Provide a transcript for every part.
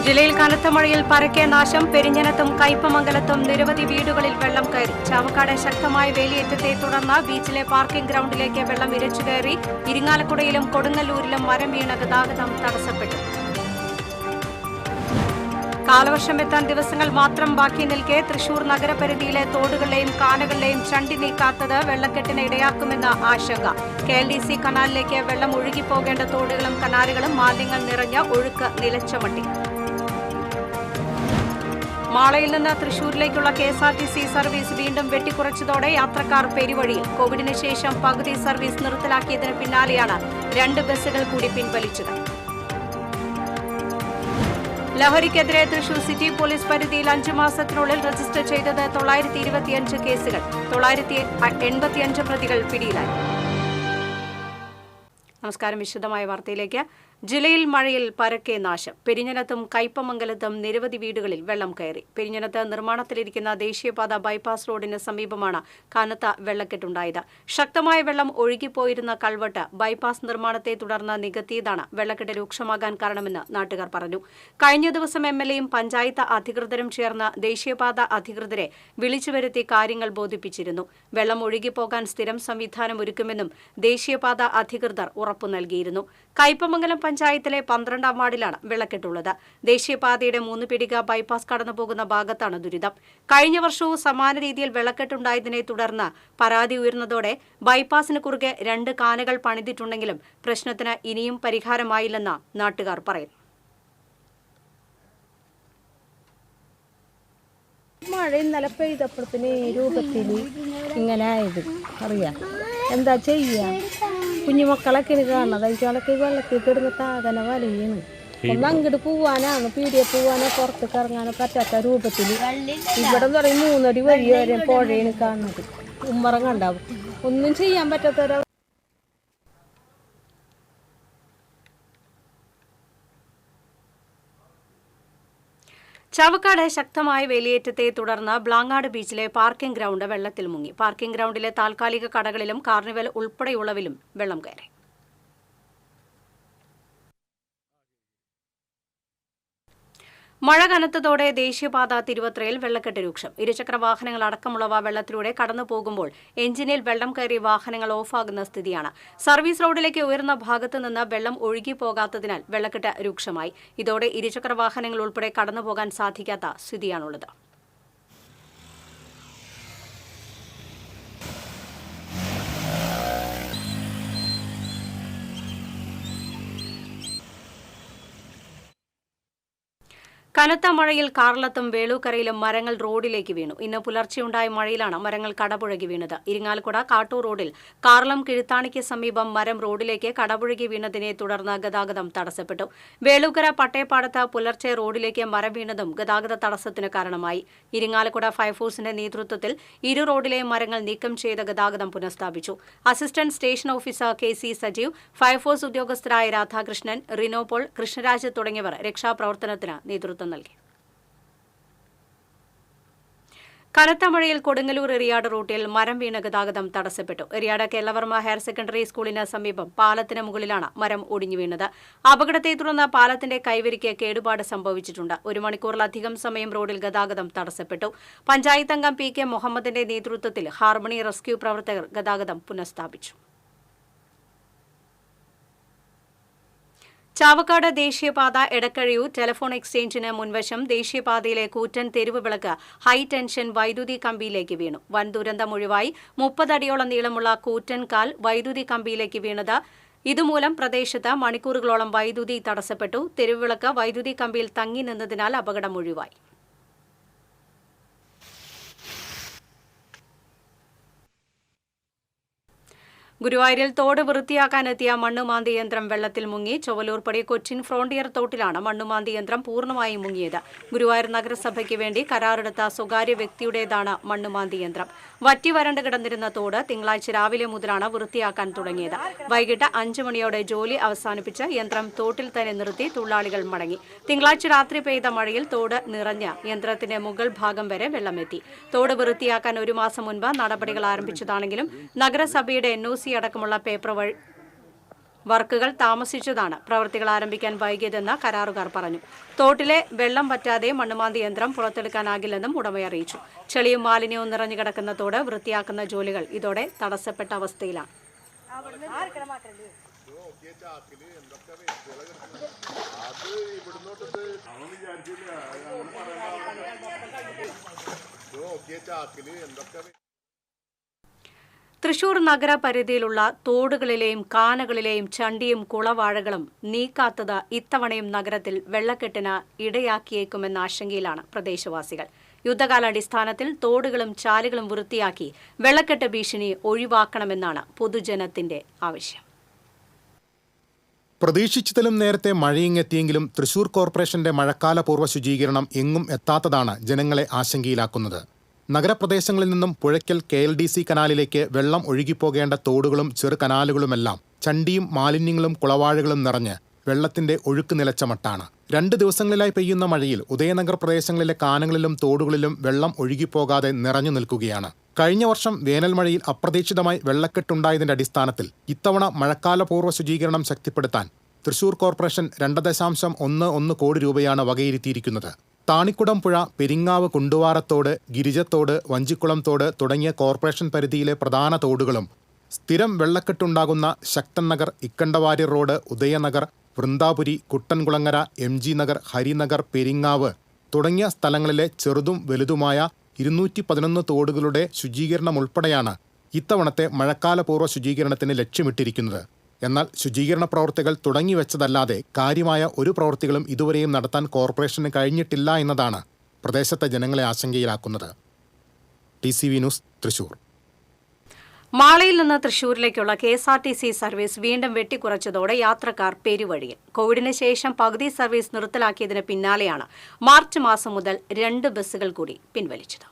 ജില്ലയിൽ കനത്ത മഴയിൽ പരക്കെ നാശം. പെരിഞ്ഞനത്തും കയ്പമംഗലത്തും നിരവധി വീടുകളിൽ വെള്ളം കയറി. ചാവക്കാട് ശക്തമായ വേലിയേറ്റത്തെ തുടർന്ന് ബീച്ചിലെ പാർക്കിംഗ് ഗ്രൌണ്ടിലേക്ക് വെള്ളം ഇരച്ചുകയറി. ഇരിങ്ങാലക്കുടയിലും കൊടുങ്ങല്ലൂരിലും മരം വീണ ഗതാഗതം തടസ്സപ്പെട്ടു. കാലവർഷം എത്താൻ ദിവസങ്ങൾ മാത്രം ബാക്കി നിൽക്കെ തൃശൂർ നഗരപരിധിയിലെ തോടുകളിലെയും കാനകളിലെയും ചണ്ടി നീക്കാത്തത് വെള്ളക്കെട്ടിന് ഇടയാക്കുമെന്ന ആശങ്ക. KLDC കനാലിലേക്ക് വെള്ളം ഒഴുകിപ്പോകേണ്ട തോടുകളും കനാലുകളും മാലിന്യങ്ങൾ നിറഞ്ഞ ഒഴുക്ക് നിലച്ച മാളയിൽ നിന്ന് തൃശൂരിലേക്കുള്ള KSRTC സർവീസ് വീണ്ടും വെട്ടിക്കുറച്ചതോടെ യാത്രക്കാർ പെരുവഴിയിൽ. കോവിഡിന് ശേഷം പകുതി സർവീസ് നിർത്തലാക്കിയതിന് പിന്നാലെയാണ് 2 ബസ്സുകൾ കൂടി പിൻവലിച്ചത്. ലഹരിക്കെതിരെ തൃശൂർ സിറ്റി പോലീസ് പരിധിയിൽ 5 മാസത്തിനുള്ളിൽ രജിസ്റ്റർ ചെയ്തത് 925 കേസുകൾ. 985 പ്രതികൾ പിടിയിലായി. നമസ്കാരം. വിശദമായ വാർത്തയിലേക്ക്. ജില്ലയിൽ മഴയിൽ പരക്കെ നാശം. പെരിഞ്ഞനത്തും കയ്പമംഗലത്തും നിരവധി വീടുകളിൽ വെള്ളം കയറി. പെരിഞ്ഞനത്ത് നിർമ്മാണത്തിലിരിക്കുന്ന ദേശീയപാത ബൈപ്പാസ് റോഡിന് സമീപമാണ് കനത്ത വെള്ളക്കെട്ടുണ്ടായത്. ശക്തമായ വെള്ളം ഒഴുകിപ്പോയിരുന്ന കൾവട്ട് ബൈപ്പാസ് നിർമ്മാണത്തെ തുടർന്ന് നികത്തിയതാണ് വെള്ളക്കെട്ട് രൂക്ഷമാകാൻ കാരണമെന്ന് നാട്ടുകാർ പറഞ്ഞു. കഴിഞ്ഞ ദിവസം MLAയും പഞ്ചായത്ത് അധികൃതരും ചേർന്ന് ദേശീയപാത അധികൃതരെ വിളിച്ചുവരുത്തി കാര്യങ്ങൾ ബോധിപ്പിച്ചിരുന്നു. വെള്ളം ഒഴുകിപ്പോകാൻ സ്ഥിരം സംവിധാനം ഒരുക്കുമെന്നും ദേശീയപാത അധികൃതർ ഉറപ്പു നൽകിയിരുന്നു. കയ്പമംഗലം പഞ്ചായത്തിലെ 12ാം വാർഡിലാണ് വെള്ളക്കെട്ടുള്ളത്. ദേശീയപാതയുടെ 3 പീടിക ബൈപ്പാസ് കടന്നുപോകുന്ന ഭാഗത്താണ് ദുരിതം. കഴിഞ്ഞ വർഷവും സമാന രീതിയിൽ വെള്ളക്കെട്ടുണ്ടായതിനെ തുടർന്ന് പരാതി ഉയർന്നതോടെ ബൈപ്പാസിന് കുറുകെ 2 കാനകൾ പണിതിട്ടുണ്ടെങ്കിലും പ്രശ്നത്തിന് ഇനിയും പരിഹാരമായില്ലെന്ന് നാട്ടുകാർ പറയുന്നു. മഴ ഇന്നലെ പെയ്തപ്പോഴത്തിന് ഈ രൂപത്തിൽ ഇങ്ങനെ ആയത് അറിയാം. എന്താ ചെയ്യാ? കുഞ്ഞുമക്കളൊക്കെ കാണുന്നത് അയച്ചാളൊക്കെ വെള്ളത്തിൽ കിടന്നിട്ട് ആകനെ വലയാണ്. ഒന്ന് അങ്ങോട്ട് പോവാനാണ്, പീടിയെ പോവാനോ പുറത്തേക്ക് ഇറങ്ങാനോ പറ്റാത്ത രൂപത്തിൽ. ഇവിടെ പറയും 3 അടി വഴി വരെ പുഴയാണ് കാണുന്നത്. ഉമ്മറം കണ്ടാവും, ഒന്നും ചെയ്യാൻ പറ്റാത്ത. ചാവക്കാട് ശക്തമായ വേലിയേറ്റത്തെ തുടർന്ന് ബ്ലാങ്ങാട് ബീച്ചിലെ പാർക്കിംഗ് ഗ്രൌണ്ട് വെള്ളത്തിൽ മുങ്ങി. പാർക്കിംഗ് ഗ്രൌണ്ടിലെ താൽക്കാലിക കടകളിലും കാർണിവൽ ഉൾപ്പെടെയുള്ളവയിലും വെള്ളം കയറി. മഴ കനത്തതോടെ ദേശീയപാത തിരുവത്രയിൽ വെള്ളക്കെട്ട് രൂക്ഷം. ഇരുചക്ര വാഹനങ്ങൾ അടക്കമുള്ളവ വെള്ളത്തിലൂടെ കടന്നുപോകുമ്പോൾ എഞ്ചിനിൽ വെള്ളം കയറി വാഹനങ്ങൾ ഓഫാകുന്ന സ്ഥിതിയാണ്. സർവീസ് റോഡിലേക്ക് ഉയർന്ന ഭാഗത്തു നിന്ന് വെള്ളം ഒഴുകിപ്പോകാത്തതിനാൽ വെള്ളക്കെട്ട് രൂക്ഷമായി. ഇതോടെ ഇരുചക്ര വാഹനങ്ങൾ ഉൾപ്പെടെ കടന്നുപോകാൻ സാധിക്കാത്ത സ്ഥിതിയാണുള്ളത്. കനത്ത മഴയിൽ കാർലത്തും വേളൂക്കരയിലും മരങ്ങൾ റോഡിലേക്ക് വീണു. ഇന്ന് പുലർച്ചെയുണ്ടായ മഴയിലാണ് മരങ്ങൾ കടപുഴകി വീണത്. ഇരിങ്ങാലക്കുട കാട്ടൂർ റോഡിൽ കാർലം കിഴുത്താണിക്ക് സമീപം മരം റോഡിലേക്ക് കടപുഴകി വീണതിനെ തുടർന്ന് ഗതാഗതം തടസ്സപ്പെട്ടു. വേളൂക്കര പട്ടേപ്പാടത്ത് പുലർച്ചെ റോഡിലേക്ക് മരം വീണതും ഗതാഗത തടസ്സത്തിന് കാരണമായി. ഇരിങ്ങാലക്കുട ഫയർഫോഴ്സിന്റെ നേതൃത്വത്തിൽ ഇരു റോഡിലെയും മരങ്ങൾ നീക്കം ചെയ്ത് ഗതാഗതം പുനഃസ്ഥാപിച്ചു. Assistant station officer KC Sajeev, fire force ഉദ്യോഗസ്ഥരായ രാധാകൃഷ്ണൻ, റിനോപോൾ, കൃഷ്ണരാജ് തുടങ്ങിയവർ രക്ഷാപ്രവർത്തനത്തിന് നേതൃത്വം നൽകി. കനത്ത മഴയിൽ കൊടുങ്ങല്ലൂർ എറിയാട് റൂട്ടിൽ മരം വീണ ഗതാഗതം തടസ്സപ്പെട്ടു. എറിയാട് കേരളവർമ്മ ഹയർ സെക്കൻഡറി സ്കൂളിന് സമീപം പാലത്തിന് മുകളിലാണ് മരം ഒടിഞ്ഞു വീണത്. അപകടത്തെ തുടർന്ന് പാലത്തിന്റെ കൈവരിക്ക് കേടുപാട് സംഭവിച്ചിട്ടുണ്ട്. 1 മണിക്കൂറിലധികം സമയം റോഡിൽ ഗതാഗതം തടസ്സപ്പെട്ടു. പഞ്ചായത്ത് അംഗം PK മുഹമ്മദിന്റെ നേതൃത്വത്തിൽ ഹാർമണി റെസ്ക്യൂ പ്രവർത്തകർ ഗതാഗതം പുനഃസ്ഥാപിച്ചു. ചാവക്കാട് ദേശീയപാത എടക്കഴിയൂർ ടെലിഫോൺ എക്സ്ചേഞ്ചിന് മുൻവശം ദേശീയപാതയിലെ കൂറ്റൻ തെരുവ് വിളക്ക് ഹൈ ടെൻഷൻ വൈദ്യുതി കമ്പിയിലേക്ക് വീണു. വൻ ദുരന്തം ഒഴിവായി. 30 അടിയോളം നീളമുള്ള കൂറ്റൻ കാൽ വൈദ്യുതി കമ്പിയിലേക്ക് വീണത്. ഇതുമൂലം പ്രദേശത്ത് മണിക്കൂറുകളോളം വൈദ്യുതി തടസ്സപ്പെട്ടു. തെരുവുവിളക്ക് വൈദ്യുതി കമ്പിയിൽ തങ്ങി നിന്നതിനാൽ അപകടം ഒഴിവായി. ഗുരുവായൂരിൽ തോട് വൃത്തിയാക്കാനെത്തിയ മണ്ണുമാന്തി യന്ത്രം വെള്ളത്തിൽ മുങ്ങി. ചൊവ്വലൂർപ്പടി കൊച്ചിൻ ഫ്രോണ്ടിയർ തോട്ടിലാണ് മണ്ണുമാന്തി യന്ത്രം പൂർണ്ണമായും മുങ്ങിയത്. ഗുരുവായൂർ നഗരസഭയ്ക്ക് വേണ്ടി കരാറെടുത്ത സ്വകാര്യ വ്യക്തിയുടേതാണ് മണ്ണുമാന്തി യന്ത്രം. വറ്റി വരണ്ട് കിടന്നിരുന്ന തോട് തിങ്കളാഴ്ച രാവിലെ മുതലാണ് വൃത്തിയാക്കാൻ തുടങ്ങിയത്. വൈകിട്ട് 5 മണിയോടെ ജോലി അവസാനിപ്പിച്ച് യന്ത്രം തോട്ടിൽ തന്നെ നിർത്തി തൊഴിലാളികൾ മടങ്ങി. തിങ്കളാഴ്ച രാത്രി പെയ്ത മഴയിൽ തോട് നിറഞ്ഞ യന്ത്രത്തിന്റെ മുകൾ ഭാഗം വരെ വെള്ളമെത്തി. തോട് വൃത്തിയാക്കാൻ 1 മാസം മുൻപ് നടപടികൾ ആരംഭിച്ചതാണെങ്കിലും നഗരസഭയുടെ NOC അടക്കമുള്ള പേപ്പർ വർക്കുകൾ താമസിച്ചതാണ് പ്രവൃത്തികൾ ആരംഭിക്കാൻ വൈകിയതെന്ന് കരാറുകാർ പറഞ്ഞു. തോട്ടിലെ വെള്ളം പറ്റാതെ മണ്ണുമാന്തി യന്ത്രം പുറത്തെടുക്കാനാകില്ലെന്നും ഉടമ അറിയിച്ചു. ചെളിയും മാലിന്യവും നിറഞ്ഞു കിടക്കുന്ന തോട് വൃത്തിയാക്കുന്ന ജോലികൾ ഇതോടെ തടസ്സപ്പെട്ട അവസ്ഥയിലാണ്. തൃശൂർ നഗരപരിധിയിലുള്ള തോടുകളിലെയും കാനകളിലെയും ചണ്ടിയും കുളവാഴകളും നീക്കാത്തത് ഇത്തവണയും നഗരത്തിൽ വെള്ളക്കെട്ടിന് ഇടയാക്കിയേക്കുമെന്ന ആശങ്കയിലാണ് പ്രദേശവാസികൾ. യുദ്ധകാലാടിസ്ഥാനത്തിൽ തോടുകളും ചാലുകളും വൃത്തിയാക്കി വെള്ളക്കെട്ട് ഭീഷണി ഒഴിവാക്കണമെന്നാണ് പൊതുജനത്തിന്റെ ആവശ്യം. പ്രതീക്ഷിച്ചതിലും നേരത്തെ മഴയിങ്ങെത്തിയെങ്കിലും തൃശൂർ കോർപ്പറേഷന്റെ മഴക്കാലപൂർവ്വ ശുചീകരണം എങ്ങും എത്താത്തതാണ് ജനങ്ങളെ ആശങ്കയിലാക്കുന്നത്. നഗരപ്രദേശങ്ങളിൽ നിന്നും പുഴയ്ക്കൽ KLDC കനാലിലേക്ക് വെള്ളം ഒഴുകിപ്പോകേണ്ട തോടുകളും ചെറു കനാലുകളുമെല്ലാം ചണ്ടിയും മാലിന്യങ്ങളും കുളവാഴകളും നിറഞ്ഞ് വെള്ളത്തിന്റെ ഒഴുക്ക് നിലച്ച മട്ടാണ്. 2 ദിവസങ്ങളിലായി പെയ്യുന്ന മഴയിൽ ഉദയനഗർ പ്രദേശങ്ങളിലെ കാനകളിലും തോടുകളിലും വെള്ളം ഒഴുകിപ്പോകാതെ നിറഞ്ഞു നിൽക്കുകയാണ്. കഴിഞ്ഞ വർഷം വേനൽമഴയിൽ അപ്രതീക്ഷിതമായി വെള്ളക്കെട്ടുണ്ടായതിന്റെ അടിസ്ഥാനത്തിൽ ഇത്തവണ മഴക്കാലപൂർവ്വ ശുചീകരണം ശക്തിപ്പെടുത്താൻ തൃശൂർ കോർപ്പറേഷൻ 2.11 കോടി രൂപയാണ് വകയിരുത്തിയിരിക്കുന്നത്. താണിക്കുടം പുഴ, പെരിങ്ങാവ് കുണ്ടുവാറത്തോട്, ഗിരിജത്തോട്, വഞ്ചിക്കുളം തോട് തുടങ്ങിയ കോർപ്പറേഷൻ പരിധിയിലെ പ്രധാന തോടുകളും സ്ഥിരം വെള്ളക്കെട്ടുണ്ടാകുന്ന ശക്തൻ നഗർ, ഇക്കണ്ടവാര്യർ റോഡ്, ഉദയനഗർ, വൃന്ദാപുരി, കുട്ടൻകുളങ്ങര, MG നഗർ, ഹരിനഗർ, പെരിങ്ങാവ് തുടങ്ങിയ സ്ഥലങ്ങളിലെ ചെറുതും വലുതുമായ 211 തോടുകളുടെ ശുചീകരണം ഉൾപ്പെടെയാണ് ഇത്തവണത്തെ മഴക്കാലപൂർവ്വ ശുചീകരണത്തിന് ലക്ഷ്യമിട്ടിരിക്കുന്നത്. എന്നാൽ ശുചീകരണ പ്രവൃത്തികൾ തുടങ്ങിവെച്ചതല്ലാതെ കാര്യമായ ഒരു പ്രവൃത്തികളും ഇതുവരെയും നടത്താൻ കോർപ്പറേഷന് കഴിഞ്ഞിട്ടില്ല എന്നതാണ് പ്രദേശത്തെ ജനങ്ങളെ ആശങ്കയിലാക്കുന്നത്. TCV news, Thrissur. മാളയിൽ നിന്ന് തൃശൂരിലേക്കുള്ള KSRTC സർവീസ് വീണ്ടും വെട്ടിക്കുറച്ചതോടെ യാത്രക്കാർ പെരുവഴിയിൽ. കോവിഡിന് ശേഷം പകുതി സർവീസ് നിർത്തലാക്കിയതിന് പിന്നാലെയാണ് മാർച്ച് മാസം മുതൽ 2 ബസ്സുകൾ കൂടി പിൻവലിച്ചത്.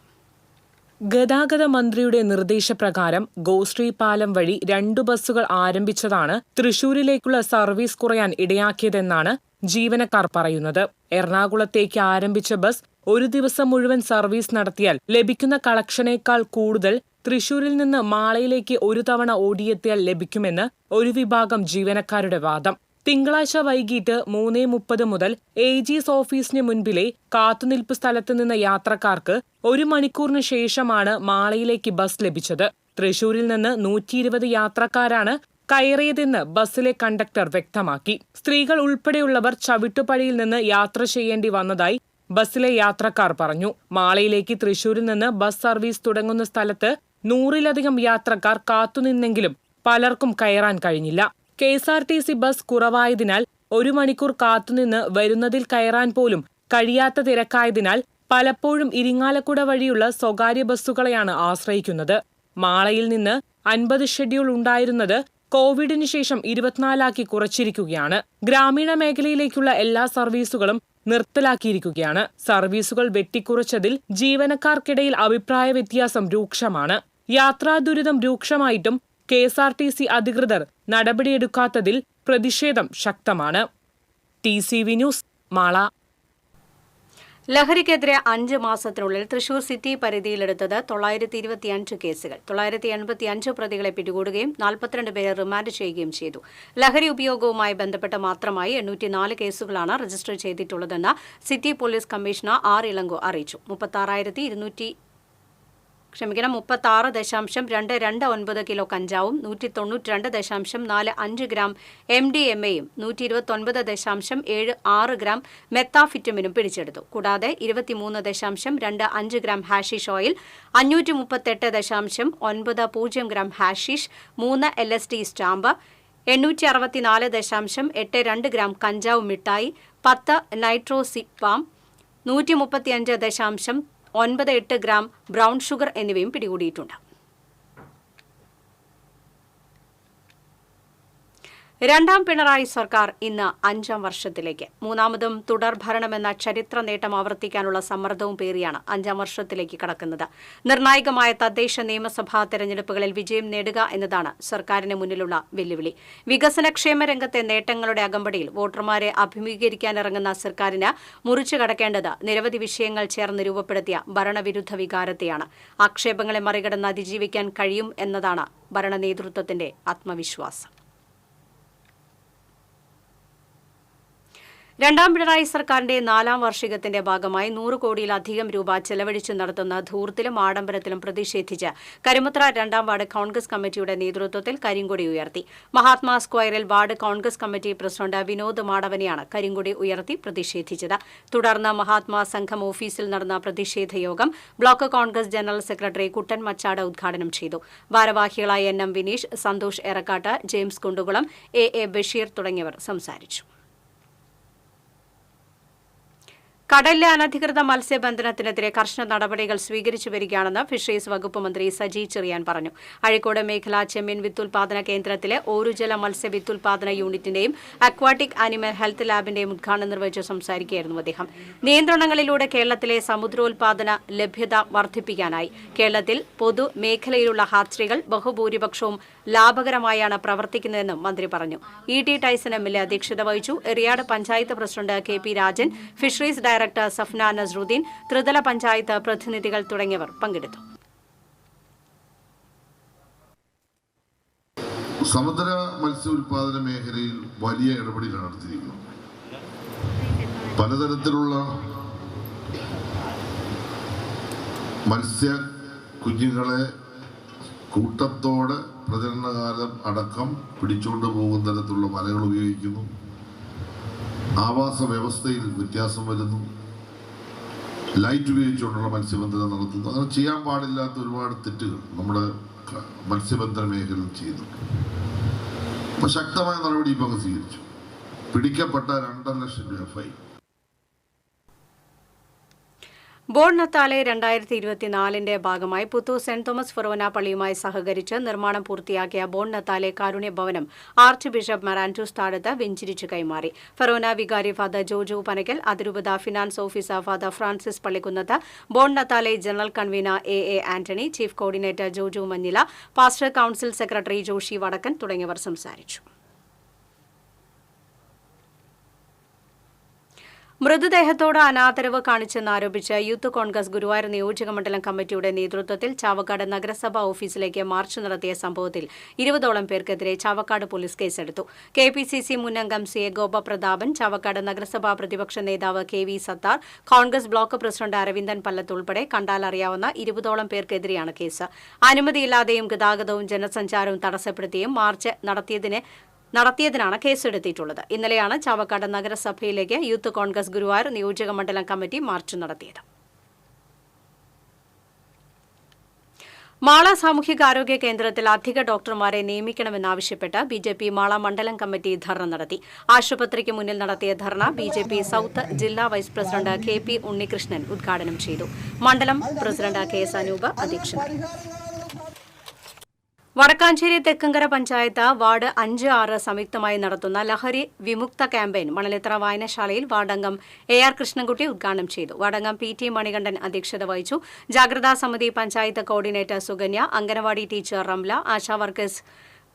ഗതാഗത മന്ത്രിയുടെ നിർദ്ദേശപ്രകാരം ഗോശ്രീ പാലം വഴി 2 ബസ്സുകൾ ആരംഭിച്ചതാണ് തൃശൂരിലേക്കുള്ള സർവീസ് കുറയാൻ ഇടയാക്കിയതെന്നാണ് ജീവനക്കാർ പറയുന്നത്. എറണാകുളത്തേക്ക് ആരംഭിച്ച ബസ് ഒരു ദിവസം മുഴുവൻ സർവീസ് നടത്തിയാൽ ലഭിക്കുന്ന കളക്ഷനേക്കാൾ കൂടുതൽ തൃശൂരിൽ നിന്ന് മാളയിലേക്ക് ഒരു തവണ ഓടിയെത്തിയാൽ ലഭിക്കുമെന്ന് ഒരു വിഭാഗം ജീവനക്കാരുടെ വാദം. തിങ്കളാഴ്ച വൈകിട്ട് 3:30 മുതൽ AG's ഓഫീസിന് മുൻപിലെ കാത്തുനിൽപ്പ് സ്ഥലത്ത് നിന്ന് യാത്രക്കാർക്ക് 1 മണിക്കൂറിന് ശേഷമാണ് മാളയിലേക്ക് ബസ് ലഭിച്ചത്. തൃശൂരിൽ നിന്ന് 120 യാത്രക്കാരാണ് കയറിയതെന്ന് ബസ്സിലെ കണ്ടക്ടർ വ്യക്തമാക്കി. സ്ത്രീകൾ ഉൾപ്പെടെയുള്ളവർ ചവിട്ടുപടിയിൽ നിന്ന് യാത്ര ചെയ്യേണ്ടി വന്നതായി ബസ്സിലെ യാത്രക്കാർ പറഞ്ഞു. മാളയിലേക്ക് തൃശൂരിൽ നിന്ന് ബസ് സർവീസ് തുടങ്ങുന്ന സ്ഥലത്ത് 100-ലധികം യാത്രക്കാർ കാത്തുനിന്നെങ്കിലും പലർക്കും കയറാൻ കഴിഞ്ഞില്ല. KSRTC ബസ് കുറവായതിനാൽ 1 മണിക്കൂർ കാത്തുനിന്ന് വരുന്നതിൽ കയറാൻ പോലും കഴിയാത്ത തിരക്കായതിനാൽ പലപ്പോഴും ഇരിങ്ങാലക്കുട വഴിയുള്ള സ്വകാര്യ ബസ്സുകളെയാണ് ആശ്രയിക്കുന്നത്. മാളയിൽ നിന്ന് 50 ഷെഡ്യൂൾ ഉണ്ടായിരുന്നത് കോവിഡിന് ശേഷം 24 കുറച്ചിരിക്കുകയാണ്. ഗ്രാമീണ മേഖലയിലേക്കുള്ള എല്ലാ സർവീസുകളും നിർത്തലാക്കിയിരിക്കുകയാണ്. സർവീസുകൾ വെട്ടിക്കുറച്ചതിൽ ജീവനക്കാർക്കിടയിൽ അഭിപ്രായ വ്യത്യാസം രൂക്ഷമാണ്. യാത്രാ ദുരിതം രൂക്ഷമായിട്ടും KSRTC അധികൃതർ നടപടിയെടുക്കാത്തതിൽ പ്രതിഷേധം ശക്തമാണ്. TCV news, Mala. ലഹരിക്കെതിരെ 5 മാസത്തിനുള്ളിൽ തൃശൂർ സിറ്റി പരിധിയിലെടുത്തത് 925 കേസുകൾ. 985 പ്രതികളെ പിടികൂടുകയും 42 പേരെ റിമാൻഡ് ചെയ്യുകയും ചെയ്തു. ലഹരി ഉപയോഗവുമായി ബന്ധപ്പെട്ട് മാത്രമായി 804 കേസുകളാണ് രജിസ്റ്റർ ചെയ്തിട്ടുള്ളതെന്ന് city police commissioner R. Ilango അറിയിച്ചു. 36.229 കിലോ കഞ്ചാവും 192.45 ഗ്രാം MDMA-യും 129.76 ഗ്രാം മെത്താഫിറ്റമിനും പിടിച്ചെടുത്തു. കൂടാതെ 23.25 gram hashish oil, 538.90 gram hashish, 3 LSD stamp, 864.82 gram കഞ്ചാവ് മിഠായി, 10 നൈട്രോസിപ്പാം, 135.98 ഗ്രാം ബ്രൗൺ ഷുഗർ എന്നിവയും പിടികൂടിയിട്ടുണ്ട്. രണ്ടാം പിണറായി സർക്കാർ ഇന്ന് 5ാം വർഷത്തിലേക്ക്. മൂന്നാമതും തുടർ ഭരണമെന്ന ചരിത്ര നേട്ടം ആവർത്തിക്കാനുള്ള സമ്മർദ്ദവും പേറിയാണ് 5ാം വർഷത്തിലേക്ക് കടക്കുന്നത്. നിർണായകമായ തദ്ദേശ നിയമസഭാ തെരഞ്ഞെടുപ്പുകളിൽ വിജയം നേടുക എന്നതാണ് സർക്കാരിന് മുന്നിലുള്ള വെല്ലുവിളി. വികസനക്ഷേമ രംഗത്തെ നേട്ടങ്ങളുടെ അകമ്പടിയിൽ വോട്ടർമാരെ അഭിമുഖീകരിക്കാനിറങ്ങുന്ന സർക്കാരിന് മുറിച്ചു കടക്കേണ്ടത് നിരവധി വിഷയങ്ങൾ ചേർന്ന് രൂപപ്പെടുത്തിയ ഭരണവിരുദ്ധ വികാരത്തെയാണ്. ആക്ഷേപങ്ങളെ മറികടന്ന് അതിജീവിക്കാൻ കഴിയും എന്നതാണ് ഭരണ നേതൃത്വത്തിന്റെ ആത്മവിശ്വാസം. രണ്ടാം പിണറായി സർക്കാരിന്റെ 4ാം വാർഷികത്തിന്റെ ഭാഗമായി 100 കോടിയിലധികം രൂപ ചെലവഴിച്ച് നടത്തുന്ന ധൂർത്തിലും ആഡംബരത്തിലും പ്രതിഷേധിച്ച് കരുമുത്ര 2ാം വാർഡ് കോൺഗ്രസ് കമ്മിറ്റിയുടെ നേതൃത്വത്തിൽ കരിങ്കൊടി ഉയർത്തി. മഹാത്മാ സ്ക്വയറിൽ ward Congress committee president Vinod മാടവനെയാണ് കരിങ്കൊടി ഉയർത്തി പ്രതിഷേധിച്ചത്. തുടർന്ന് മഹാത്മാ സംഘം ഓഫീസിൽ നടന്ന പ്രതിഷേധ യോഗം block Congress general secretary Kuttan Machad ഉദ്ഘാടനം ചെയ്തു. ഭാരവാഹികളായ NM Vineesh, Santhosh Erakkat, James Kundukulam, A Basheer തുടങ്ങിയവർ സംസാരിച്ചു. കടലിലെ അനധികൃത മത്സ്യബന്ധനത്തിനെതിരെ കർശന നടപടികൾ സ്വീകരിച്ചു വരികയാണെന്ന് ഫിഷറീസ് വകുപ്പ് മന്ത്രി സജി ചെറിയാൻ പറഞ്ഞു. അഴീക്കോട് മേഖലാ ചെമ്മീൻ വിത്തുൽപാദന കേന്ദ്രത്തിലെ ഓരുജല മത്സ്യ വിത്തുൽപാദന യൂണിറ്റിന്റെയും അക്വാട്ടിക് ആനിമൽ ഹെൽത്ത് ലാബിന്റെയും ഉദ്ഘാടനം നിർവഹിച്ച് സംസാരിക്കുകയായിരുന്നു അദ്ദേഹം. നിയന്ത്രണങ്ങളിലൂടെ കേരളത്തിലെ സമുദ്രോൽപാദന ലഭ്യത വർദ്ധിപ്പിക്കാനായി കേരളത്തിൽ പൊതുമേഖലയിലുള്ള ഹാച്ചറികൾ ബഹുഭൂരിപക്ഷവും ലാഭകരമായാണ് പ്രവർത്തിക്കുന്നതെന്നും മന്ത്രി പറഞ്ഞു. E.T. ടൈസൺ MLA അധ്യക്ഷത വഹിച്ചു. Eriyad panchayat president KP Rajan, fisheries director Safna Nasruddin, ത്രിതല പഞ്ചായത്ത് പ്രതിനിധികൾ തുടങ്ങിയവർ പങ്കെടുത്തു. സമുദ്ര മത്സ്യ ഉൽപാദന മേഖലയിൽ വലിയ ഇടപെടലുകൾ നടത്തിയിരിക്കുന്നു. പലതരത്തിലുള്ള മത്സ്യ കുഞ്ഞുങ്ങളെ കൂട്ടത്തോടെ പ്രജനനകാലം അടക്കം പിടിച്ചുകൊണ്ട് പോകുന്ന തരത്തിലുള്ള വലകൾ ഉപയോഗിക്കുന്നു. ആവാസ വ്യവസ്ഥയിൽ വ്യത്യാസം വരുന്നു. ലൈറ്റ് ഉപയോഗിച്ചുകൊണ്ടുള്ള മത്സ്യബന്ധനം നടത്തുന്നു. അങ്ങനെ ചെയ്യാൻ പാടില്ലാത്ത ഒരുപാട് തെറ്റുകൾ നമ്മുടെ മത്സ്യബന്ധന മേഖലയിൽ ചെയ്യുന്നു. അപ്പോൾ ശക്തമായ നടപടി ഇപ്പോൾ സ്വീകരിച്ചു. പിടിക്കപ്പെട്ട 2.5 ലക്ഷം രൂപ ഫൈൻ. ബോൺ നത്താലെ 2024ന്റെ ഭാഗമായി പുത്തൂർ സെന്റ് തോമസ് ഫൊറോന പള്ളിയുമായി സഹകരിച്ച് നിർമ്മാണം പൂർത്തിയാക്കിയ ബോൺ നത്താലെ കാരുണ്യ ഭവനം ആർച്ച് ബിഷപ്പ് മറാൻഡൂസ് താഴത്ത് വെഞ്ചിരിച്ച് കൈമാറി. ഫൊറോന വികാരി ഫാദർ ജോജു പനക്കൽ, അതിരൂപത finance officer father Francis Pallikkunnath, Bon Natale general convener A Antony, chief coordinator Joju Manjila, pastor council secretary Joshy Vadakkan തുടങ്ങിയവർ സംസാരിച്ചു. മൃതദേഹത്തോട് അനാദരവ് കാണിച്ചെന്നാരോപിച്ച് യൂത്ത് കോൺഗ്രസ് ഗുരുവായൂർ നിയോജകമണ്ഡലം കമ്മിറ്റിയുടെ നേതൃത്വത്തിൽ ചാവക്കാട് നഗരസഭാ ഓഫീസിലേക്ക് മാർച്ച് നടത്തിയ സംഭവത്തിൽ 20ഓളം പേർക്കെതിരെ ചാവക്കാട് പോലീസ് കേസെടുത്തു. KPCC മുൻ അംഗം CA ഗോപപ്രതാപൻ, ചാവക്കാട് നഗരസഭാ പ്രതിപക്ഷ നേതാവ് KV Sathar, Congress block president Aravindan Pallath ഉൾപ്പെടെ കണ്ടാലറിയാവുന്ന 20ഓളം പേർക്കെതിരെയാണ് കേസ്. അനുമതിയില്ലാതെയും ഗതാഗതവും ജനസഞ്ചാരവും തടസ്സപ്പെടുത്തിയും മാർച്ച് നടത്തിയതിനാണ് കേസെടുത്തിട്ടുള്ളത്. ഇന്നലെയാണ് ചാവക്കാട് നഗരസഭയിലേക്ക് യൂത്ത് കോൺഗ്രസ് ഗുരുവായൂർ നിയോജകമണ്ഡലം കമ്മിറ്റി മാർച്ച് നടത്തിയത്. മാള സാമൂഹികാരോഗ്യ കേന്ദ്രത്തിൽ അധിക ഡോക്ടർമാരെ നിയമിക്കണമെന്നാവശ്യപ്പെട്ട് BJP മാള മണ്ഡലം കമ്മിറ്റി ധർണ നടത്തി. ആശുപത്രിക്ക് മുന്നിൽ നടത്തിയ ധർണ BJP സൌത്ത് ജില്ലാ വൈസ് പ്രസിഡന്റ് KP ഉണ്ണികൃഷ്ണൻ ഉദ്ഘാടനം ചെയ്തു. മണ്ഡലം പ്രസിഡന്റ് KS അനൂപ് അധ്യക്ഷനായി. വടക്കാഞ്ചേരി തെക്കങ്കര പഞ്ചായത്ത് വാർഡ് 5, 6 സംയുക്തമായി നടത്തുന്ന ലഹരി വിമുക്ത ക്യാമ്പയിൻ മണലിത്ര വായനശാലയിൽ വാർഡംഗം AR കൃഷ്ണൻകുട്ടി ഉദ്ഘാടനം ചെയ്തു. വാർഡംഗം PT മണികണ്ഠൻ അധ്യക്ഷത വഹിച്ചു. ജാഗ്രതാ സമിതി panchayat coordinator Sukanya, anganwadi teacher Ramla, Asha workers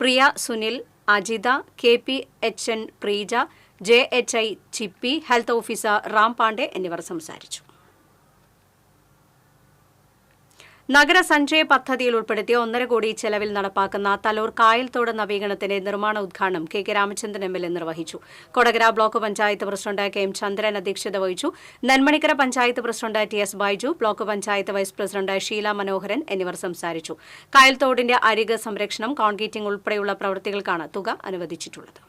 Priya, Sunil, Ajitha, KPHN Preeja, JHI Chippi, health officer Ram Pande എന്നിവർ സംസാരിച്ചു. നഗരസഞ്ചയ പദ്ധതിയിൽ ഉൾപ്പെടുത്തിയ 1.5 കോടി ചെലവിൽ നടപ്പാക്കുന്ന തലൂർ കായൽത്തോട് നവീകരണത്തിന്റെ നിർമ്മാണ ഉദ്ഘാടനം KK രാമചന്ദ്രൻ MLA നിർവഹിച്ചു. Kodakara block panchayat president KM Chandran അധ്യക്ഷത വഹിച്ചു. Nenmanikkara panchayat president TS Baiju, block panchayat vice president Sheela Manoharan എന്നിവർ സംസാരിച്ചു. കായൽത്തോടിന്റെ അരിക് സംരക്ഷണം, കോൺക്രീറ്റിംഗ് ഉൾപ്പെടെയുള്ള പ്രവൃത്തികൾക്കാണ് തുക അനുവദിച്ചിട്ടുള്ളത്.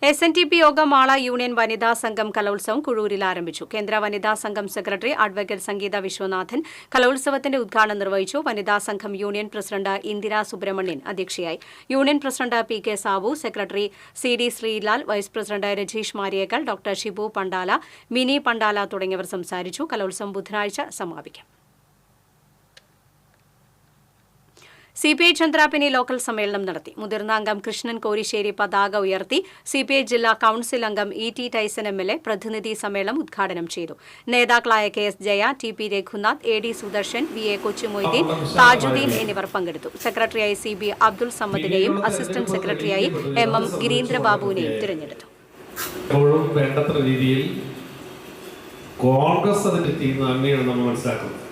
SNTP യോഗം മാള യൂണിയൻ വനിതാ സംഘം കലോത്സവം കുഴൂരിൽ ആരംഭിച്ചു. കേന്ദ്ര വനിതാ സംഘം സെക്രട്ടറി അഡ്വക്കേറ്റ് സംഗീത വിശ്വനാഥൻ കലോത്സവത്തിന്റെ ഉദ്ഘാടനം നിർവഹിച്ചു. വനിതാ സംഘം യൂണിയൻ പ്രസിഡന്റ് ഇന്ദിര സുബ്രഹ്മണ്യൻ അധ്യക്ഷയായി. Union president PK Sabu, secretary CD Sreelal, vice president Rajeesh Mariyekkal, doctor Shibu Pandala, Mini Pandala തുടങ്ങിയവർ സംസാരിച്ചു. കലോത്സവം ബുധനാഴ്ച സമാപിക്കും. CPI ചന്ദ്രാപിനി ലോക്കൽ സമ്മേളനം നടത്തി. മുതിർന്ന അംഗം കൃഷ്ണൻ കോരിശ്ശേരി പതാക ഉയർത്തി. CPI ജില്ലാ കൌൺസിൽ അംഗം E.T. ടൈസൺ MLA പ്രതിനിധി സമ്മേളനം ഉദ്ഘാടനം ചെയ്തു. നേതാക്കളായ KS Jaya, TP Raghunath, AD Sudarshan, VA Kochumoideen, Thajudheen എന്നിവർ പങ്കെടുത്തു. സെക്രട്ടറിയായി CB അബ്ദുൾ സമദിനെയും അസിസ്റ്റന്റ് സെക്രട്ടറിയായി MM ഗിരീന്ദ്രബാബുവിനെയും തിരഞ്ഞെടുത്തു. വേണ്ടത്ര രീതിയിൽ കോൺഗ്രസ് അതിന്റെ നന്ദിയാണ് നമ്മൾ മനസ്സിലാക്കുന്നത്.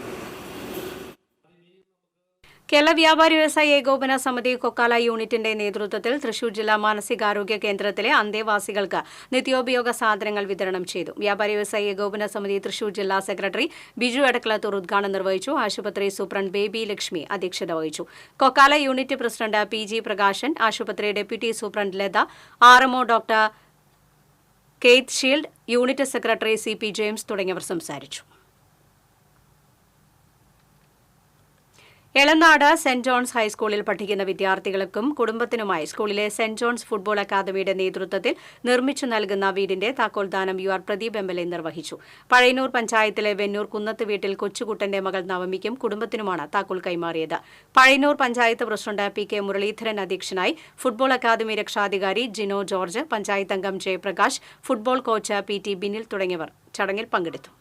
കേരള വ്യാപാരി വ്യവസായ ഏകോപന സമിതി കൊക്കാല യൂണിറ്റിന്റെ നേതൃത്വത്തിൽ തൃശൂർ ജില്ലാ മാനസികാരോഗ്യ കേന്ദ്രത്തിലെ അന്തേവാസികൾക്ക് നിത്യോപയോഗ സാധനങ്ങൾ വിതരണം ചെയ്തു. വ്യാപാരി വ്യവസായ ഏകോപന സമിതി തൃശൂർ ജില്ലാ സെക്രട്ടറി ബിജു എടക്കളത്തൂർ ഉദ്ഘാടനം നിർവഹിച്ചു. ആശുപത്രി സൂപ്രണ്ട് ബേബി ലക്ഷ്മി അധ്യക്ഷത വഹിച്ചു. Kokkala unit president P G. Prakashan, ആശുപത്രി deputy superintendent Latha, RMO doctor Keith Shield, unit secretary C P. James തുടങ്ങിയവർ സംസാരിച്ചു. എളനാട് സെന്റ് ജോൺസ് ഹൈസ്കൂളിൽ പഠിക്കുന്ന വിദ്യാർത്ഥികൾക്കും കുടുംബത്തിനുമായി സ്കൂളിലെ സെന്റ് ജോൺസ് ഫുട്ബോൾ അക്കാദമിയുടെ നേതൃത്വത്തിൽ നിർമ്മിച്ചു നൽകുന്ന വീടിന്റെ താക്കോൽദാനം യു ആർ പ്രദീപ് എം.എൽ.എ. നിർവഹിച്ചു. പഴയന്നൂർ പഞ്ചായത്തിലെ വെന്നൂർ കുന്നത്ത് വീട്ടിൽ കൊച്ചുകുട്ടന്റെ മകൾ നവമിക്കും കുടുംബത്തിനുമാണ് താക്കോൽ കൈമാറിയത്. Pazhayannur panchayat president P K. മുരളീധരൻ അധ്യക്ഷനായി. ഫുട്ബോൾ അക്കാദമി രക്ഷാധികാരി ജിനോ ജോർജ്, പഞ്ചായത്ത് അംഗം Jayaprakash, football coach P T. Binil തുടങ്ങിയവർ ചടങ്ങിൽ പങ്കെടുത്തു.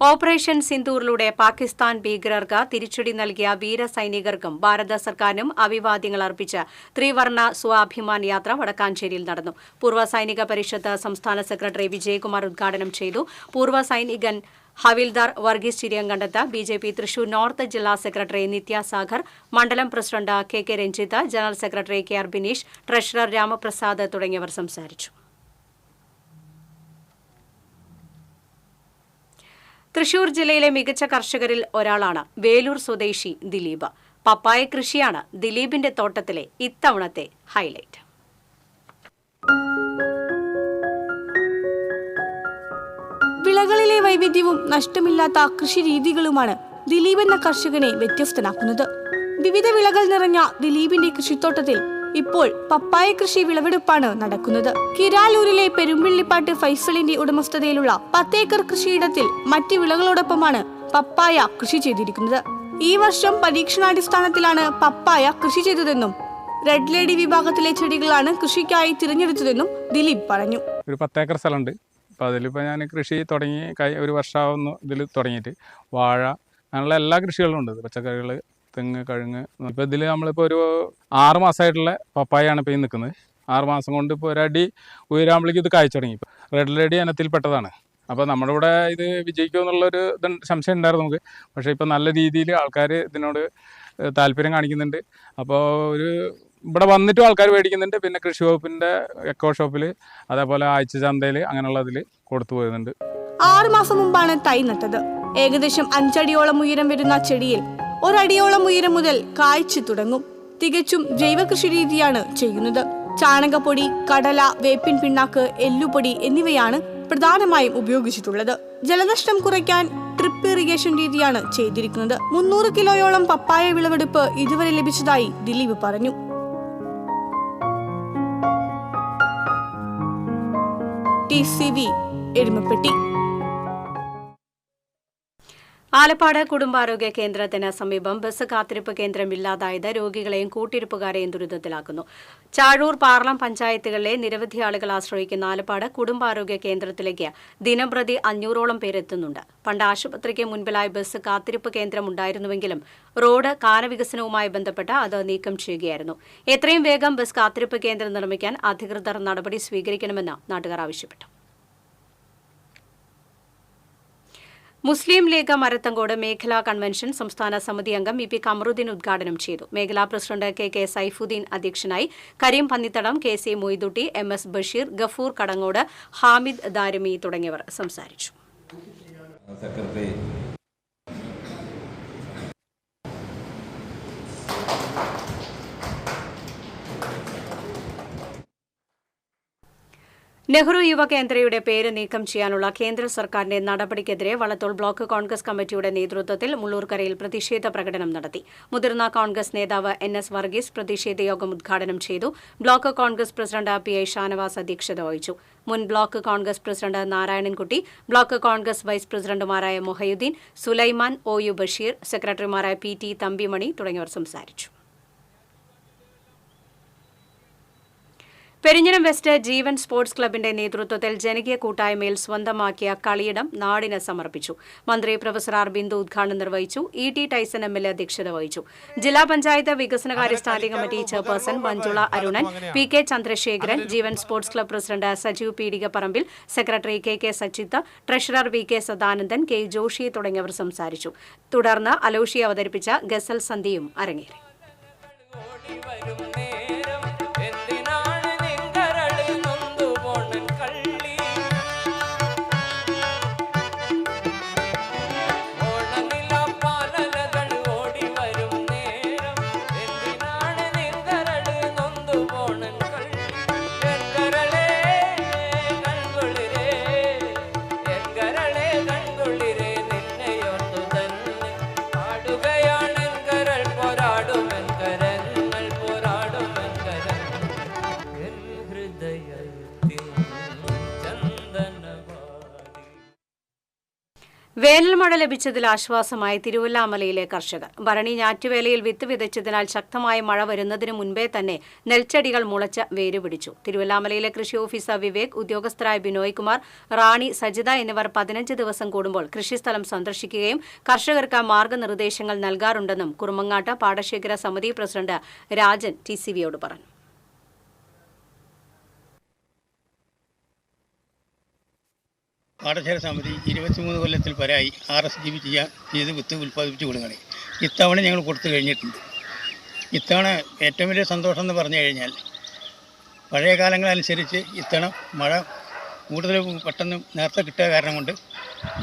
ഓപ്പറേഷൻ സിന്ദൂറിലൂടെ പാകിസ്ഥാൻ ഭീകരർക്ക് തിരിച്ചടി നൽകിയ വീരസൈനികർക്കും ഭാരത സർക്കാരിനും അഭിവാദ്യങ്ങൾ അർപ്പിച്ച് ത്രിവർണ്ണ സ്വാഭിമാൻ യാത്ര വടക്കാഞ്ചേരിയിൽ നടന്നു. പൂർവ്വ സൈനിക പരിഷത്ത് സംസ്ഥാന സെക്രട്ടറി വിജയകുമാർ ഉദ്ഘാടനം ചെയ്തു. പൂർവ്വ സൈനികൻ ഹവിൽദാർ വർഗീസ് ചിരിയങ്കണ്ടത്ത്, ബി.ജെ.പി. തൃശൂർ നോർത്ത് ജില്ലാ സെക്രട്ടറി നിത്യ സാഗർ, മണ്ഡലം president K. Ranjith, general secretary K R. Bineesh, treasurer Ramaprasad തുടങ്ങിയവർ സംസാരിച്ചു. തൃശൂർ ജില്ലയിലെ മികച്ച കർഷകരിൽ ഒരാളാണ് വേലൂർ സ്വദേശി ദിലീപ്. പപ്പായ കൃഷിയാണ് ദിലീപിന്റെ തോട്ടത്തിലെ ഇത്തവണത്തെ ഹൈലൈറ്റ്. വിളകളിലെ വൈവിധ്യവും നഷ്ടമില്ലാത്ത കൃഷിരീതികളുമാണ് ദിലീപ് എന്ന കർഷകനെ വ്യത്യസ്തനാക്കുന്നത്. വിവിധ വിളകൾ നിറഞ്ഞ ദിലീപിന്റെ കൃഷിത്തോട്ടത്തിൽ ഇപ്പോൾ പപ്പായ കൃഷി വിളവെടുപ്പാണ് നടക്കുന്നത്. കിരാലൂരിലെ പെരുമ്പിള്ളിപ്പാട്ട് ഫൈസലിന്റെ ഉടമസ്ഥതയിലുള്ള 10 ഏക്കർ കൃഷിയിടത്തിൽ മറ്റ് വിളകളോടൊപ്പമാണ് പപ്പായ കൃഷി ചെയ്തിരിക്കുന്നത്. ഈ വർഷം പരീക്ഷണാടിസ്ഥാനത്തിലാണ് പപ്പായ കൃഷി ചെയ്തതെന്നും റെഡ് ലേഡി വിഭാഗത്തിലെ ചെടികളാണ് കൃഷിക്കായി തിരഞ്ഞെടുത്തതെന്നും ദിലീപ് പറഞ്ഞു. ഒരു 10 ഏക്കർ സ്ഥലമുണ്ട്. അപ്പോൾ അതിലിപ്പോൾ ഞാൻ കൃഷി തുടങ്ങി ഒരു വർഷമാവുന്നു ഇതിൽ തുടങ്ങിയിട്ട്. വാഴ അങ്ങനെയുള്ള എല്ലാ കൃഷികളും ഉണ്ട്. പച്ചക്കറികൾ, തെങ്ങ്, കഴുങ്ങ്. ഇപ്പോൾ ഇതിൽ നമ്മളിപ്പോൾ ഒരു 6 മാസമായിട്ടുള്ള പപ്പായാണ് ഇപ്പോൾ ഈ നിൽക്കുന്നത്. 6 മാസം കൊണ്ട് ഇപ്പോൾ ഒരടി ഉയരാകുമ്പോഴേക്കും ഇത് കായ്ച്ചു തുടങ്ങി. ഇപ്പോൾ റെഡ് ലേഡി ഇനത്തിൽപ്പെട്ടതാണ്. അപ്പോൾ നമ്മുടെ ഇവിടെ ഇത് വിജയിക്കുമോ എന്നുള്ളൊരു സംശയം ഉണ്ടായിരുന്നു നമുക്ക്. പക്ഷേ ഇപ്പോൾ നല്ല രീതിയിൽ ആൾക്കാർ ഇതിനോട് താല്പര്യം കാണിക്കുന്നുണ്ട്. അപ്പോൾ ഇവിടെ വന്നിട്ടും ആൾക്കാർ മേടിക്കുന്നുണ്ട്. പിന്നെ കൃഷി വകുപ്പിൻ്റെ എക്കോ ഷോപ്പിൽ, അതേപോലെ ആഴ്ച ചന്തയിൽ അങ്ങനെയുള്ളതിൽ കൊടുത്തു പോരുന്നുണ്ട്. 6 മാസം മുമ്പാണ് തൈ നട്ടത്. ഏകദേശം 5 അടിയോളം ഉയരം വരുന്ന ചെടിയിൽ 1 അടിയോളം ഉയരം മുതൽ കായ്ച്ചു തുടങ്ങും. തികച്ചും ജൈവ കൃഷി രീതിയാണ് ചെയ്യുന്നത്. ചാണകപ്പൊടി, കടല, വേപ്പിൻ പിണ്ണാക്ക്, എല്ലുപൊടി എന്നിവയാണ് പ്രധാനമായും ഉപയോഗിച്ചിട്ടുള്ളത്. ജലനഷ്ടം കുറയ്ക്കാൻ ഡ്രിപ്പ് ഇറിഗേഷൻ രീതിയാണ് ചെയ്തിരിക്കുന്നത്. 300 കിലോയോളം പപ്പായ വിളവെടുപ്പ് ഇതുവരെ ലഭിച്ചതായി ദിലീപ് പറഞ്ഞു. TCV എരുമപ്പെട്ടി. ആലപ്പാട് കുടുംബാരോഗ്യ കേന്ദ്രത്തിന് സമീപം ബസ് കാത്തിരിപ്പ് കേന്ദ്രം ഇല്ലാതായത് രോഗികളെയും കൂട്ടിരിപ്പുകാരെയും ദുരിതത്തിലാക്കുന്നു. ചാഴൂർ, പാർളം പഞ്ചായത്തുകളിലെ നിരവധി ആളുകൾ ആശ്രയിക്കുന്ന ആലപ്പാട് കുടുംബാരോഗ്യ കേന്ദ്രത്തിലേക്ക് ദിനംപ്രതി 500ഓളം പേരെത്തുന്നുണ്ട്. പണ്ട് ആശുപത്രിക്ക് മുൻപിലായി ബസ് കാത്തിരിപ്പ് കേന്ദ്രം ഉണ്ടായിരുന്നുവെങ്കിലും റോഡ് കാനവികസനവുമായി ബന്ധപ്പെട്ട് അത് നീക്കം ചെയ്യുകയായിരുന്നു. എത്രയും വേഗം ബസ് കാത്തിരിപ്പ് കേന്ദ്രം നിർമ്മിക്കാൻ അധികൃതർ നടപടി സ്വീകരിക്കണമെന്ന് നാട്ടുകാർ ആവശ്യപ്പെട്ടു. മുസ്ലിം ലീഗ് മരത്തങ്കോട് മേഖലാ കൺവെൻഷൻ സംസ്ഥാന സമിതി അംഗം ഇ.പി. കമറുദ്ദീൻ ഉദ്ഘാടനം ചെയ്തു. മേഖലാ പ്രസിഡന്റ് കെ. സൈഫുദ്ദീൻ അധ്യക്ഷനായി. കരീം പന്നിത്തടം, കെ.സി. മൊയ്തുട്ടി, എം.എസ്. ബഷീർ, ഗഫൂർ കടങ്ങോട്, ഹാമിദ് ദാരിമി തുടങ്ങിയവർ സംസാരിച്ചു. നെഹ്റു യുവകേന്ദ്രയുടെ പേര് നീക്കം ചെയ്യാനുള്ള കേന്ദ്ര സർക്കാരിന്റെ നടപടിക്കെതിരെ വള്ളത്തോൾ ബ്ലോക്ക് കോൺഗ്രസ് കമ്മിറ്റിയുടെ നേതൃത്വത്തിൽ മുള്ളൂർക്കരയിൽ പ്രതിഷേധ പ്രകടനം നടത്തി. മുതിർന്ന കോൺഗ്രസ് നേതാവ് N.S. വർഗീസ് പ്രതിഷേധ യോഗം ഉദ്ഘാടനം ചെയ്തു. Block Congress president P.I. Shanavas അധ്യക്ഷത വഹിച്ചു. മുൻ block Congress president Narayanankutty, block Congress vice പ്രസിഡന്റുമാരായ മൊഹയുദ്ദീൻ, സുലൈമാൻ, O.U. ബഷീർ, സെക്രട്ടറിമാരായ P.T. തമ്പിമണി തുടങ്ങിയവർ സംസാരിച്ചു. പെരിഞ്ഞനം വെസ്റ്റ് ജീവൻ സ്പോർട്സ് ക്ലബിന്റെ നേതൃത്വത്തിൽ ജനകീയ കൂട്ടായ്മയിൽ സ്വന്തമാക്കിയ കളിയിടം നാടിന് സമർപ്പിച്ചു. മന്ത്രി പ്രൊഫസർ ആർ ബിന്ദു ഉദ്ഘാടനം നിർവഹിച്ചു. ഇ.ടി. Tyson MLA. അധ്യക്ഷത വഹിച്ചു. ജില്ലാ പഞ്ചായത്ത് വികസനകാര്യ standing committee chairperson Manjula Arunan, P K. Chandrasekharan, Jeevan sports club president Sajeev Peedikaparambil, secretary K K. Sachith, treasurer V K. Sadanandan, K. Joshi തുടങ്ങിയവർ സംസാരിച്ചു. തുടർന്ന് അലോഷി അവതരിപ്പിച്ച ഗസൽ സന്ധ്യയും അരങ്ങേറി. വേനൽ മഴ ലഭിച്ചതിൽ ആശ്വാസമായി തിരുവല്ലാമലയിലെ കർഷകർ. ഭരണി ഞാറ്റുവേലയിൽ വിത്ത് വിതച്ചതിനാൽ ശക്തമായ മഴ വരുന്നതിന് മുൻപേ തന്നെ നെൽച്ചെടികൾ മുളച്ച് വേരുപിടിച്ചു. തിരുവല്ലാമലയിലെ കൃഷി ഓഫീസർ വിവേക്, ഉദ്യോഗസ്ഥരായ ബിനോയ് കുമാർ, റാണി, സജിത എന്നിവർ 15 ദിവസം കൂടുമ്പോൾ കൃഷിസ്ഥലം സന്ദർശിക്കുകയും കർഷകർക്ക് മാർഗനിർദ്ദേശങ്ങൾ നൽകാറുണ്ടെന്നും കുറുമങ്ങാട്ട് പാടശേഖര സമിതി പ്രസിഡന്റ് രാജൻ TCVയോട് പറഞ്ഞു. പാടശേഖര സമിതി 23 കൊല്ലത്തിൽ പരായി RSGB ചെയ്ത് വിത്ത് ഉൽപ്പാദിപ്പിച്ച് കൊടുക്കുകയാണ്. ഇത്തവണ ഞങ്ങൾ കൊടുത്തു കഴിഞ്ഞിട്ടുണ്ട്. ഇത്തവണ ഏറ്റവും വലിയ സന്തോഷം എന്ന് പറഞ്ഞു കഴിഞ്ഞാൽ പഴയ കാലങ്ങളനുസരിച്ച് ഇത്തവണ മഴ കൂടുതൽ പെട്ടെന്ന് നേരത്തെ കിട്ടുക കാരണം കൊണ്ട്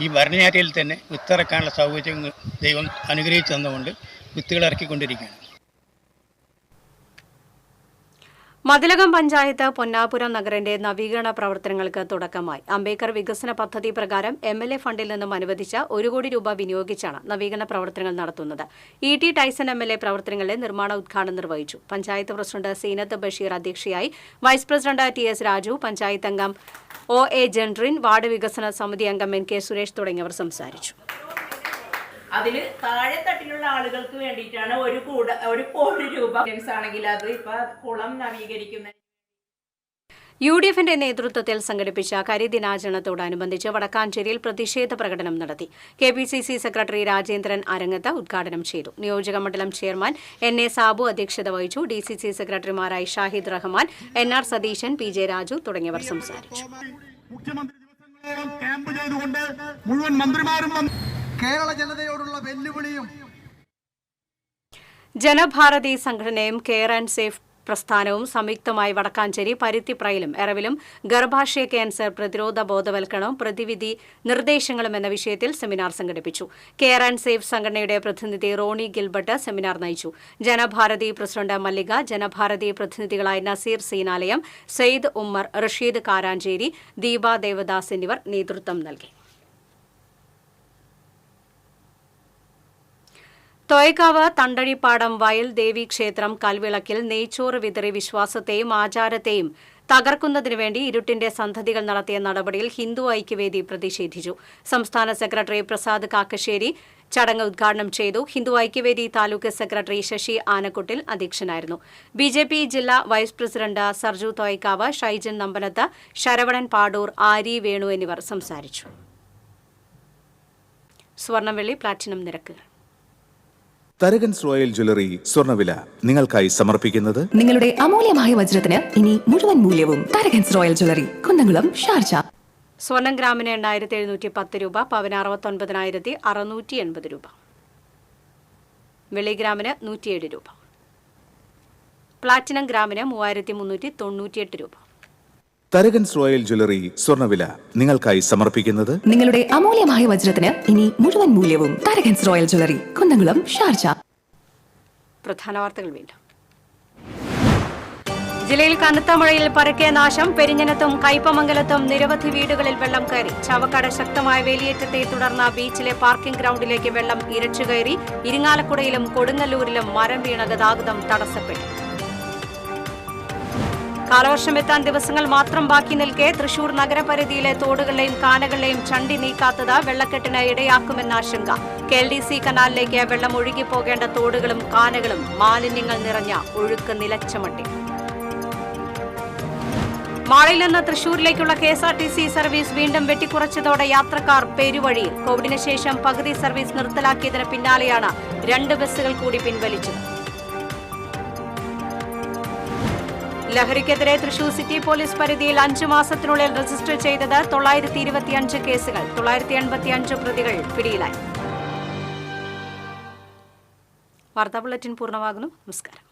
ഈ ഭരണിയാറ്റയിൽ തന്നെ വിത്തിറക്കാനുള്ള സൗകര്യം ദൈവം അനുഗ്രഹിച്ചു തന്നുകൊണ്ട് വിത്തുകൾ ഇറക്കിക്കൊണ്ടിരിക്കുകയാണ്. മതിലകം പഞ്ചായത്ത് പൊന്നാപുരം നഗറിന്റെ നവീകരണ പ്രവർത്തനങ്ങൾക്ക് തുടക്കമായി. അംബേദ്കർ വികസന പദ്ധതി പ്രകാരം MLA ഫണ്ടിൽ നിന്നും അനുവദിച്ച 1 കോടി രൂപ വിനിയോഗിച്ചാണ് നവീകരണ പ്രവർത്തനങ്ങൾ നടത്തുന്നത്. ഇ.ടി. ടൈസൺ MLA പ്രവർത്തനങ്ങളുടെ നിർമ്മാണ ഉദ്ഘാടനം നിർവഹിച്ചു. പഞ്ചായത്ത് പ്രസിഡന്റ് സീനത്ത് ബഷീർ അധ്യക്ഷയായി. Vice president TS Raju, panchayat അംഗം OA ജെൻട്രിൻ, വാർഡ് വികസന സമിതി അംഗം NK സുരേഷ് തുടങ്ങിയവർ സംസാരിച്ചു. അതിൽ താഴെത്തട്ടിലുള്ള ആളുകൾക്ക് വേണ്ടിയിട്ടാണ് 1 കോടി രൂപ ആണെങ്കിൽ അത് ഇപ്പൊ കുളം നവീകരിക്കുന്ന UDFന്റെ നേതൃത്വത്തിൽ സംഘടിപ്പിച്ച കരിദിനാചരണത്തോടനുബന്ധിച്ച് വടക്കാഞ്ചേരിയിൽ പ്രതിഷേധ പ്രകടനം നടത്തി. KPCC സെക്രട്ടറി രാജേന്ദ്രൻ അരങ്ങത്ത് ഉദ്ഘാടനം ചെയ്തു. നിയോജക മണ്ഡലം ചെയർമാൻ NA സാബു അധ്യക്ഷത വഹിച്ചു. DCC സെക്രട്ടറിമാരായി Shahid Rahman, NR Satheesan, PJ Raju തുടങ്ങിയവർ സംസാരിച്ചു. കേരള ജനതയോടുള്ള വെല്ലുവിളിയും ജനഭാരതി സംഘടനയും കെയർ ആൻഡ് സേഫ് പ്രസ്ഥാനവും സംയുക്തമായി വടക്കാഞ്ചേരി, പരുത്തിപ്രയിലും എറവിലും ഗർഭാശയ ക്യാൻസർ പ്രതിരോധ ബോധവൽക്കരണവും പ്രതിവിധി നിർദ്ദേശങ്ങളും എന്ന വിഷയത്തിൽ സെമിനാർ സംഘടിപ്പിച്ചു. കെയർ ആൻഡ് സേഫ് സംഘടനയുടെ പ്രതിനിധി റോണി ഗിൽബർട്ട് സെമിനാർ നയിച്ചു. ജനഭാരതി പ്രസിഡന്റ് മല്ലിക, ജനഭാരതി പ്രതിനിധികളായ നസീർ സീനാലയം, സയ്യിദ് ഉമ്മർ, റഷീദ് കാരാഞ്ചേരി, ദീപ ദേവദാസ് എന്നിവർ നേതൃത്വം നൽകി. തോയക്കാവ് തണ്ടഴിപ്പാടം വയൽ ദേവി ക്ഷേത്രം കൽവിളക്കിൽ നെയ്ച്ചോറ് വിതറി വിശ്വാസത്തെയും ആചാരത്തെയും തകർക്കുന്നതിനുവേണ്ടി ഇരുട്ടിന്റെ സന്തതികൾ നടത്തിയ നടപടിയിൽ ഹിന്ദു ഐക്യവേദി പ്രതിഷേധിച്ചു. സംസ്ഥാന സെക്രട്ടറി പ്രസാദ് കാക്കശ്ശേരി ചടങ്ങ് ഉദ്ഘാടനം ചെയ്തു. ഹിന്ദു ഐക്യവേദി താലൂക്ക് സെക്രട്ടറി ശശി ആനക്കുട്ടിൽ അധ്യക്ഷനായിരുന്നു. BJP ജില്ലാ വൈസ് പ്രസിഡന്റ് സർജു തോയക്കാവ്, ഷൈജൻ നമ്പനത്ത്, ശരവണൻ പാടൂർ, ആരി വേണു എന്നിവർ സംസാരിച്ചു. സ്വർണം വെള്ളി പ്ലാറ്റിനം നിരക്കുകൾ. തരകൻസ് റോയൽ ജ്വല്ലറി സ്വർണ്ണവില നിങ്ങൾക്കായി സമർപ്പിക്കുന്നത് നിങ്ങളുടെ അമൂല്യമായ വജ്രത്തിന് ഇനി മുഴുവൻ മൂല്യവും Tharakans royal jewellery, Kunnamkulam, Sharjah. സ്വർണം ഗ്രാമിന് 8,710 രൂപ, പവന് 69,680 രൂപ, വെള്ളി ഗ്രാമിന് 107 രൂപ, പ്ലാറ്റിനം ഗ്രാമിന് 3,398 രൂപ. തരകൻസ് റോയൽ ജ്വല്ലറി സ്വർണ്ണവില നിങ്ങൾക്കായി സമർപ്പിക്കുന്നത് നിങ്ങളുടെ അമൂല്യമായ വജ്രത്തിന് ഇനി മുഴുവൻ മൂല്യവും Tharakans royal jewellery, Kunnamkulam, Sharjah. പ്രധാന വാർത്തകൾ വീണ്ടും. ജില്ലയിൽ കനത്ത മഴയിൽ പരക്കെ നാശം. പെരിഞ്ഞനത്തും കയ്പമംഗലത്തും നിരവധി വീടുകളിൽ വെള്ളം കയറി. ചാവക്കാട് ശക്തമായ വേലിയേറ്റത്തെ തുടർന്ന് ബീച്ചിലെ പാർക്കിംഗ് ഗ്രൗണ്ടിലേക്ക് വെള്ളം ഇരച്ചുകയറി. ഇരിങ്ങാലക്കുടയിലും കൊടുങ്ങല്ലൂരിലും മരം വീണ ഗതാഗതം തടസ്സപ്പെട്ടു. കാലവർഷം എത്താൻ ദിവസങ്ങൾ മാത്രം ബാക്കി നിൽക്കെ തൃശൂർ നഗരപരിധിയിലെ തോടുകളുടെയും കാനകളുടെയും ചണ്ടി നീക്കാത്തത് വെള്ളക്കെട്ടിന് ഇടയാക്കുമെന്ന ആശങ്ക. KLDC കനാലിലേക്ക് വെള്ളം ഒഴുകിപ്പോകേണ്ട തോടുകളും കാനകളും മാലിന്യങ്ങൾ നിറഞ്ഞ ഒഴുക്ക് നിലച്ച മട്ടിൽ. മാളിൽ നിന്ന് തൃശൂരിലേക്കുള്ള KSRTC സർവീസ് വീണ്ടും വെട്ടിക്കുറച്ചതോടെ യാത്രക്കാർ പെരുവഴിയിൽ. കോവിഡിന് ശേഷം പകുതി സർവീസ് നിർത്തലാക്കിയതിന് പിന്നാലെയാണ് 2 ബസ്സുകൾ കൂടി പിൻവലിച്ചത്. ലഹരിക്കെതിരെ തൃശൂർ സിറ്റി പോലീസ് പരിധിയിൽ 5 മാസത്തിനുള്ളിൽ രജിസ്റ്റർ ചെയ്തത് 925 കേസുകൾ. 985 പ്രതികൾ പിടിയിലായി. വാർത്താ ബുള്ളറ്റിൻ പൂർണ്ണമാകുന്നു. നമസ്കാരം.